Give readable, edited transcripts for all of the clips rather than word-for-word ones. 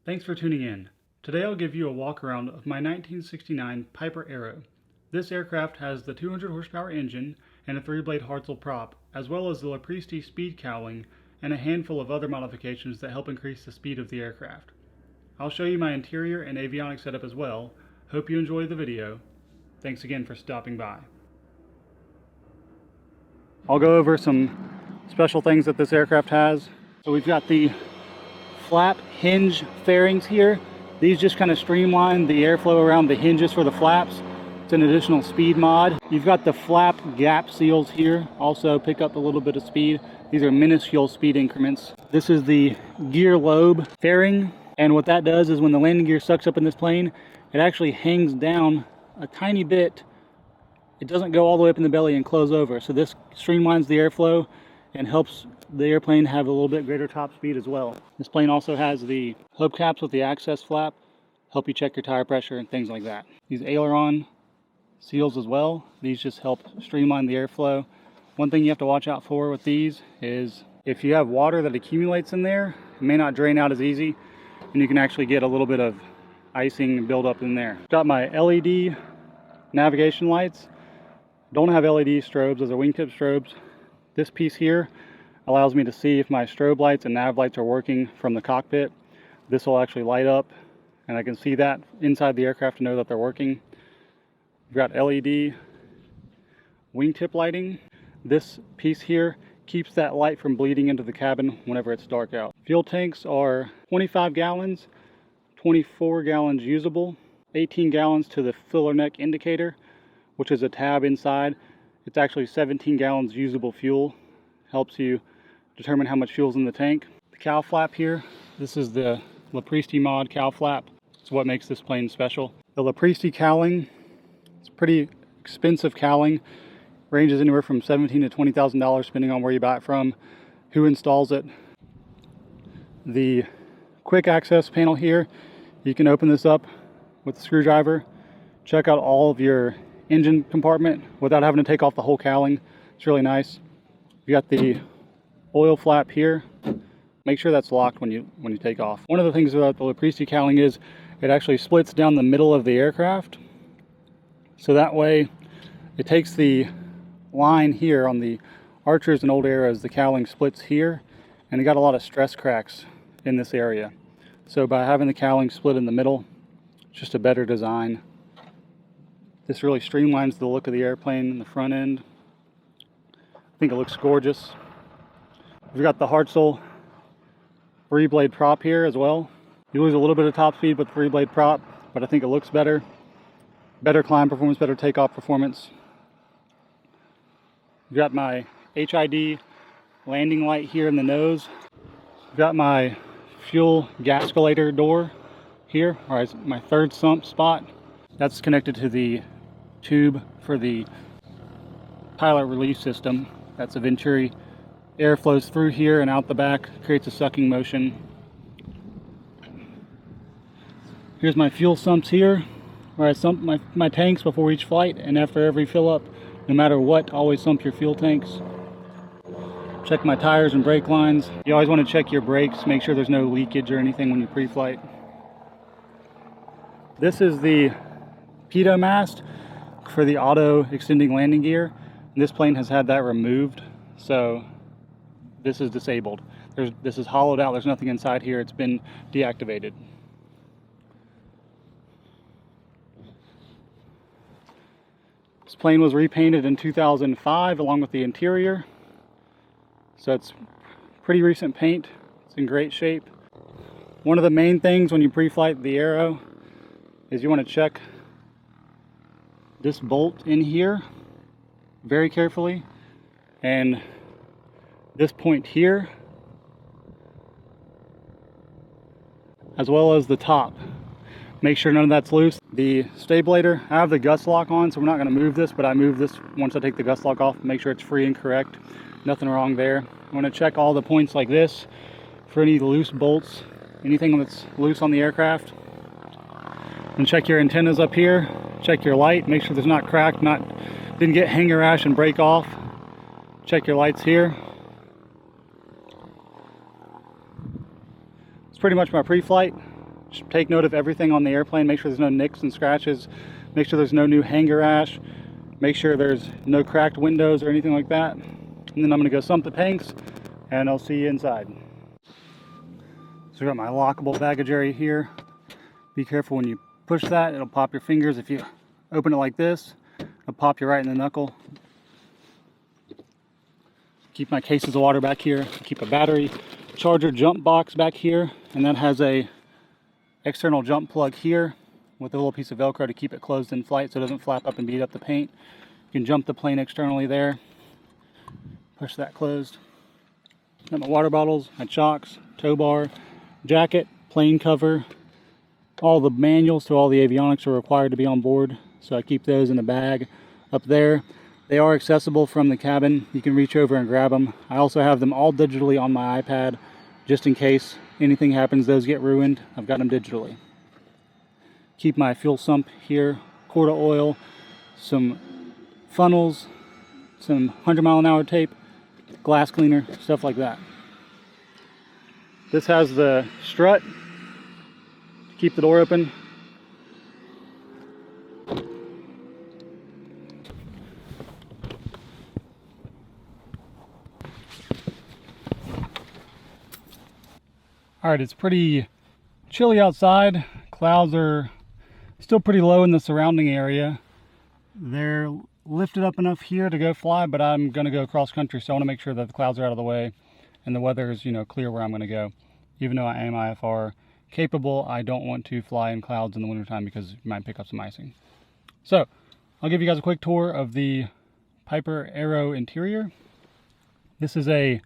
Thanks for tuning in. Today I'll give you a walk around of my 1969 Piper Arrow. This aircraft has the 200 horsepower engine and a 3-blade Hartzell prop, as well as the LoPresti speed cowling and a handful of other modifications that help increase the speed of the aircraft. I'll show you my interior and avionics setup as well. Hope you enjoy the video. Thanks again for stopping by. I'll go over some special things that this aircraft has. So we've got the flap hinge fairings here. These just kind of streamline the airflow around the hinges for the flaps. It's an additional speed mod. You've got the flap gap seals here, also pick up a little bit of speed. These are minuscule speed increments. This is the gear lobe fairing, and what that does is when the landing gear sucks up in this plane, it actually hangs down a tiny bit. It doesn't go all the way up in the belly and close over, so this streamlines the airflow and helps the airplane have a little bit greater top speed as well. This plane also has the hubcaps with the access flap, help you check your tire pressure and things like that. These aileron seals as well, these just help streamline the airflow. One thing you have to watch out for with these is if you have water that accumulates in there, it may not drain out as easy, and you can actually get a little bit of icing buildup in there. Got my LED navigation lights. Don't have LED strobes, those are wingtip strobes. This piece here allows me to see if my strobe lights and nav lights are working from the cockpit. This will actually light up and I can see that inside the aircraft to know that they're working. We've got LED wingtip lighting. This piece here keeps that light from bleeding into the cabin whenever it's dark out. Fuel tanks are 25 gallons, 24 gallons usable, 18 gallons to the filler neck indicator, which is a tab inside. It's actually 17 gallons usable fuel. Helps you determine how much fuel's in the tank. The cow flap here, this is the LoPresti mod cow flap. It's what makes this plane special. The LoPresti cowling, it's pretty expensive cowling. Ranges anywhere from $17,000 to $20,000 depending on where you buy it from, who installs it. The quick access panel here, you can open this up with a screwdriver, check out all of your engine compartment without having to take off the whole cowling. It's really nice. You got the oil flap here. Make sure that's locked when you take off. One of the things about the LoPresti cowling is it actually splits down the middle of the aircraft. So that way it takes the line here on the Archers and old Arrows, the cowling splits here, and it got a lot of stress cracks in this area. So by having the cowling split in the middle, it's just a better design. This really streamlines the look of the airplane in the front end. I think it looks gorgeous. We've got the Hartzell 3-blade prop here as well. You lose a little bit of top speed with the 3-blade prop, but I think it looks better. Better climb performance, better takeoff performance. We've got my HID landing light here in the nose. We've got my fuel gasculator door here, or my third sump spot. That's connected to the tube for the pilot relief system. That's a Venturi. Air flows through here and out the back, creates a sucking motion. Here's my fuel sumps here, where I sump my tanks before each flight, and after every fill up, no matter what, always sump your fuel tanks. Check my tires and brake lines. You always want to check your brakes, make sure there's no leakage or anything when you pre-flight. This is the pitot mast for the auto extending landing gear. This plane has had that removed, so this is disabled. This is hollowed out, there's nothing inside here, it's been deactivated. This plane was repainted in 2005 along with the interior, so it's pretty recent paint. It's in great shape. One of the main things when you pre-flight the Arrow is you want to check this bolt in here very carefully, and this point here, as well as the top. Make sure none of that's loose. The stabulator, I have the gust lock on, so we're not going to move this, but I move this once I take the gust lock off, make sure it's free and correct. Nothing wrong there. I want to check all the points like this for any loose bolts, anything that's loose on the aircraft. And check your antennas up here, check your light, make sure there's not cracked, didn't get hanger rash and break off. Check your lights here. It's pretty much my pre-flight. Just take note of everything on the airplane. Make sure there's no nicks and scratches. Make sure there's no new hanger ash. Make sure there's no cracked windows or anything like that. And then I'm gonna go sump the tanks and I'll see you inside. So I got my lockable baggage area here. Be careful when you push that, it'll pop your fingers. If you open it like this, it'll pop you right in the knuckle. Keep my cases of water back here. Keep a battery charger jump box back here, and that has a external jump plug here with a little piece of Velcro to keep it closed in flight so it doesn't flap up and beat up the paint. You can jump the plane externally there. Push that closed. Got my water bottles, my chocks, tow bar, jacket, plane cover. All the manuals to all the avionics are required to be on board, so I keep those in a bag up there. They are accessible from the cabin. You can reach over and grab them. I also have them all digitally on my iPad, just in case anything happens, those get ruined. I've got them digitally. Keep my fuel sump here, quart of oil, some funnels, some 100-mile-an-hour tape, glass cleaner, stuff like that. This has the strut to keep the door open. Alright, it's pretty chilly outside. Clouds are still pretty low in the surrounding area. They're lifted up enough here to go fly, but I'm going to go cross country, so I want to make sure that the clouds are out of the way and the weather is, clear where I'm going to go. Even though I am IFR capable, I don't want to fly in clouds in the wintertime because you might pick up some icing. So, I'll give you guys a quick tour of the Piper Arrow interior. This is a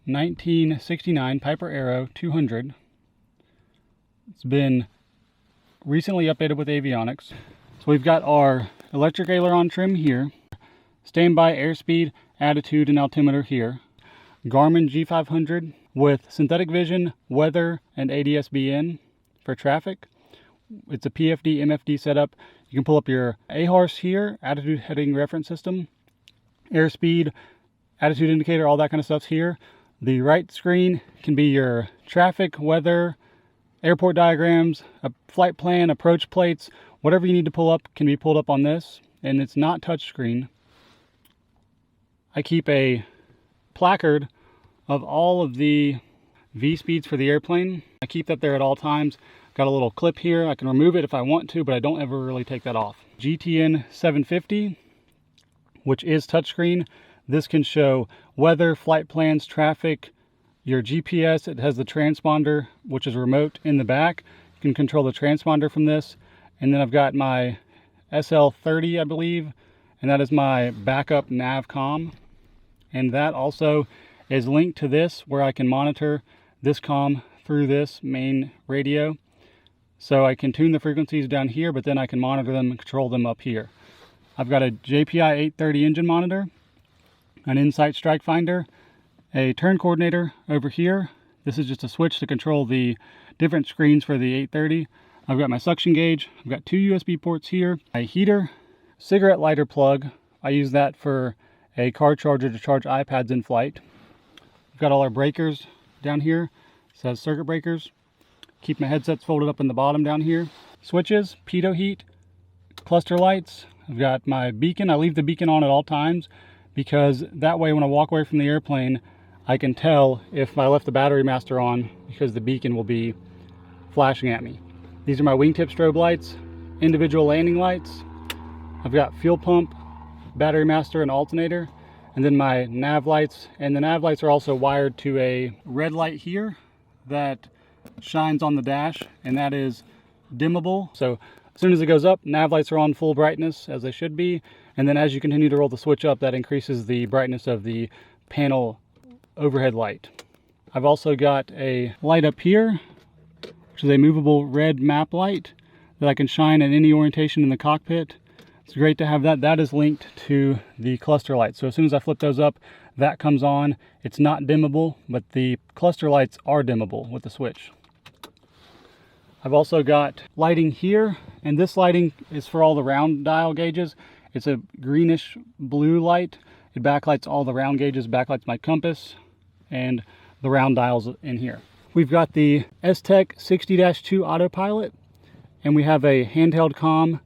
1969 Piper Arrow 200. It's been recently updated with Avionics. So we've got our electric aileron trim here, standby airspeed, attitude, and altimeter here. Garmin G500 with synthetic vision, weather, and ADS-B for traffic. It's a PFD, MFD setup. You can pull up your AHRS here, attitude heading reference system, airspeed, attitude indicator, all that kind of stuff's here. The right screen can be your traffic, weather, airport diagrams, a flight plan, approach plates, whatever you need to pull up can be pulled up on this, and it's not touchscreen. I keep a placard of all of the V speeds for the airplane. I keep that there at all times. Got a little clip here. I can remove it if I want to, but I don't ever really take that off. GTN 750, which is touchscreen. This can show weather, flight plans, traffic, your GPS. It has the transponder, which is remote in the back. You can control the transponder from this. And then I've got my SL30, I believe, and that is my backup NavCom. And that also is linked to this, where I can monitor this comm through this main radio. So I can tune the frequencies down here, but then I can monitor them and control them up here. I've got a JPI 830 engine monitor, an Insight Strike Finder, a turn coordinator over here. This is just a switch to control the different screens for the 830. I've got my suction gauge. I've got 2 USB ports here, a heater, cigarette lighter plug. I use that for a car charger to charge iPads in flight. We've got all our breakers down here. It says circuit breakers. Keep my headsets folded up in the bottom down here. Switches, pitot heat, cluster lights. I've got my beacon. I leave the beacon on at all times because that way when I walk away from the airplane, I can tell if I left the battery master on because the beacon will be flashing at me. These are my wingtip strobe lights, individual landing lights. I've got fuel pump, battery master, and alternator, and then my nav lights. And the nav lights are also wired to a red light here that shines on the dash, and that is dimmable. So as soon as it goes up, nav lights are on full brightness as they should be. And then as you continue to roll the switch up, that increases the brightness of the panel overhead light. I've also got a light up here, which is a movable red map light that I can shine at any orientation in the cockpit. It's great to have that. That is linked to the cluster lights. So as soon as I flip those up, that comes on. It's not dimmable, but the cluster lights are dimmable with the switch. I've also got lighting here, and this lighting is for all the round dial gauges. It's a greenish blue light. It backlights all the round gauges, backlights my compass and the round dials in here. We've got the S-tec 60-2 autopilot, and we have a handheld comm,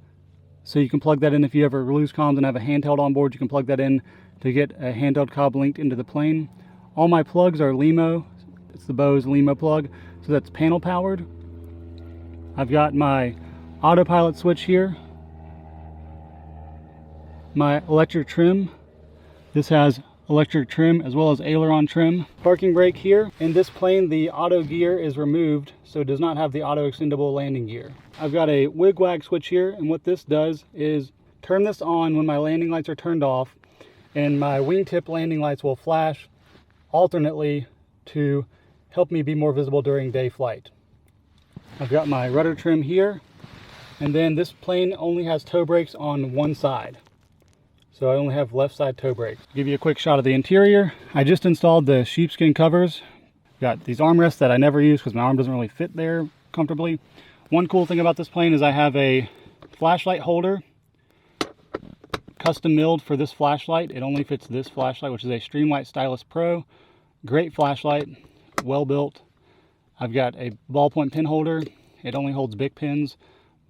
so you can plug that in if you ever lose comms and have a handheld on board. You can plug that in to get a handheld comm linked into the plane. All my plugs are LEMO. It's the Bose LEMO plug, so that's panel powered. I've got my autopilot switch here, my electric trim. This has electric trim as well as aileron trim. Parking brake here. In this plane, the auto gear is removed, so it does not have the auto extendable landing gear. I've got a wig-wag switch here, and what this does is turn this on when my landing lights are turned off, and my wingtip landing lights will flash alternately to help me be more visible during day flight. I've got my rudder trim here, and then this plane only has toe brakes on one side. So I only have left side toe brakes. Give you a quick shot of the interior. I just installed the sheepskin covers. Got these armrests that I never use because my arm doesn't really fit there comfortably. One cool thing about this plane is I have a flashlight holder custom milled for this flashlight. It only fits this flashlight, which is a Streamlight Stylus Pro. Great flashlight, well built. I've got a ballpoint pen holder. It only holds big pins,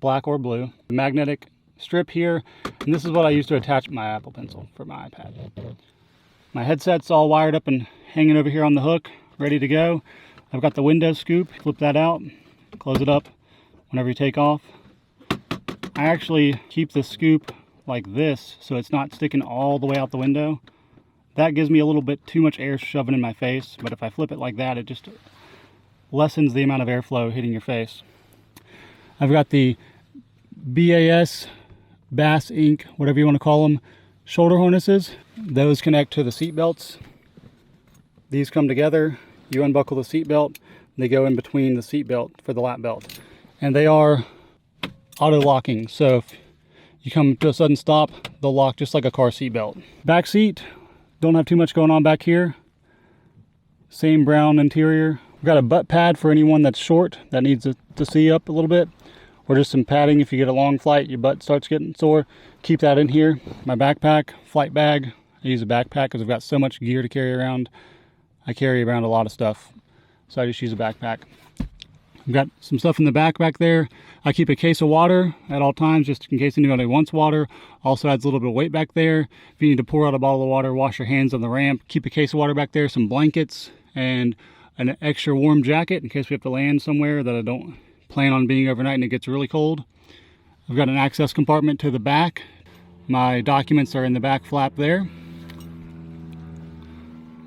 black or blue. Magnetic strip here, and this is what I use to attach my Apple Pencil for my iPad. My headset's all wired up and hanging over here on the hook, ready to go. I've got the window scoop. Flip that out, close it up whenever you take off. I actually keep the scoop like this so it's not sticking all the way out the window. That gives me a little bit too much air shoving in my face, but if I flip it like that, it just lessens the amount of airflow hitting your face. I've got the BAS Bass Inc., whatever you want to call them, shoulder harnesses. Those connect to the seat belts. These come together. You unbuckle the seat belt. They go in between the seat belt for the lap belt. And they are auto locking. So if you come to a sudden stop, they'll lock just like a car seat belt. Back seat, don't have too much going on back here. Same brown interior. We've got a butt pad for anyone that's short that needs to see up a little bit. Or just some padding if you get a long flight, your butt starts getting sore. Keep that in here. My backpack, flight bag. I use a backpack because I've got so much gear to carry around. I carry around a lot of stuff, so I just use a backpack. I've got some stuff in the back there. I keep a case of water at all times just in case anybody wants water. Also adds a little bit of weight back there. If you need to pour out a bottle of water, wash your hands on the ramp. Keep a case of water back there, some blankets, and an extra warm jacket in case we have to land somewhere that I don't plan on being overnight and it gets really cold. I've got an access compartment to the back. My documents are in the back flap there.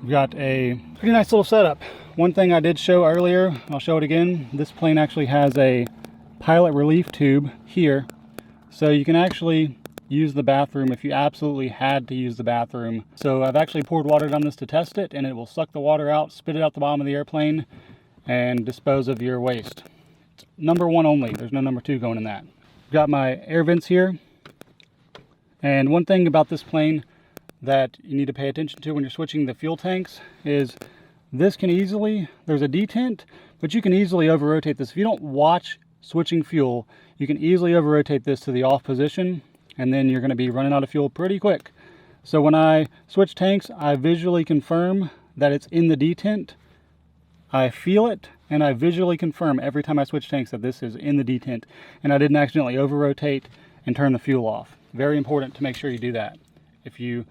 We've got a pretty nice little setup. One thing I did show earlier, I'll show it again. This plane actually has a pilot relief tube here. So you can actually use the bathroom if you absolutely had to use the bathroom. So I've actually poured water down this to test it, and it will suck the water out, spit it out the bottom of the airplane, and dispose of your waste. Number one only. There's no number two going in that. Got my air vents here. And one thing about this plane that you need to pay attention to when you're switching the fuel tanks is this can easily, there's a detent, but you can easily over-rotate this. If you don't watch switching fuel, you can easily over-rotate this to the off position, and then you're going to be running out of fuel pretty quick. So when I switch tanks, I visually confirm that it's in the detent. I feel it, and I visually confirm every time I switch tanks that this is in the detent, and I didn't accidentally over-rotate and turn the fuel off. Very important to make sure you do that. If you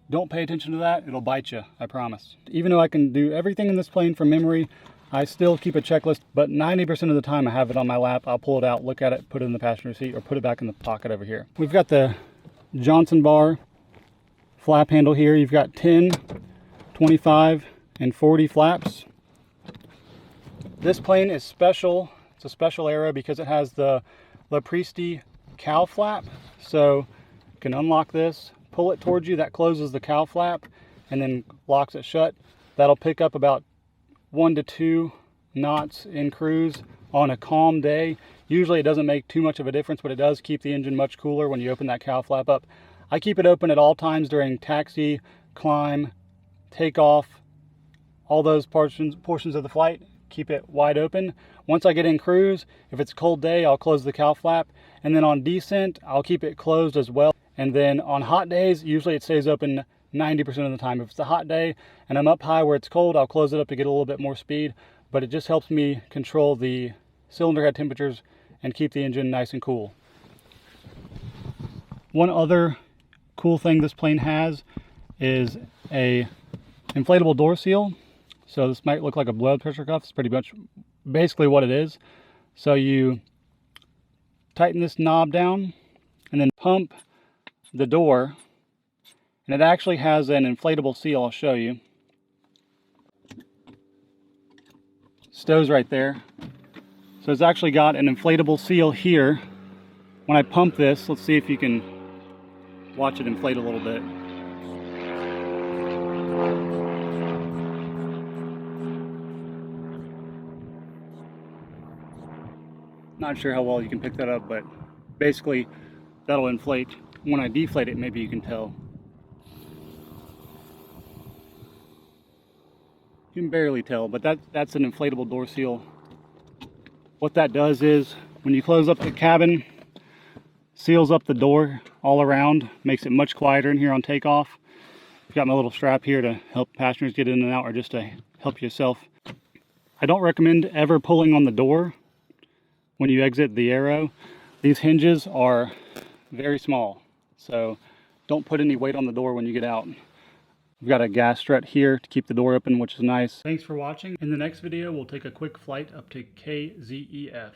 don't pay attention to that, it'll bite you, I promise. Even though I can do everything in this plane from memory, I still keep a checklist, but 90% of the time I have it on my lap. I'll pull it out, look at it, put it in the passenger seat, or put it back in the pocket over here. We've got the Johnson bar flap handle here. You've got 10, 25, and 40 flaps. This plane is special. It's a special Arrow because it has the LoPresti cow flap. So you can unlock this, pull it towards you, that closes the cow flap, and then locks it shut. That'll pick up about 1 to 2 knots in cruise on a calm day. Usually it doesn't make too much of a difference, but it does keep the engine much cooler when you open that cow flap up. I keep it open at all times during taxi, climb, takeoff, all those portions of the flight. Keep it wide open. Once I get in cruise, if it's a cold day, I'll close the cow flap, and then on descent, I'll keep it closed as well. And then on hot days, usually it stays open 90% of the time. If it's a hot day and I'm up high where it's cold, I'll close it up to get a little bit more speed. but it just helps me control the cylinder head temperatures and keep the engine nice and cool. One other cool thing this plane has is a inflatable door seal. So this might look like a blood pressure cuff. It's pretty much basically what it is. So you tighten this knob down and then pump the door, and it actually has an inflatable seal. I'll show you. Stows right there. So it's actually got an inflatable seal here. When I pump this, let's see if you can watch it inflate a little bit. Not sure how well you can pick that up, but basically that'll inflate. When I deflate it, maybe you can tell. You can barely tell, but that's an inflatable door seal. What that does is when you close up the cabin, seals up the door all around, makes it much quieter in here on takeoff. I've got my little strap here to help passengers get in and out, or just to help yourself. I don't recommend ever pulling on the door when you exit the Arrow. These hinges are very small, so don't put any weight on the door when you get out. We've got a gas strut here to keep the door open, which is nice. Thanks for watching. In the next video, we'll take a quick flight up to KZEF.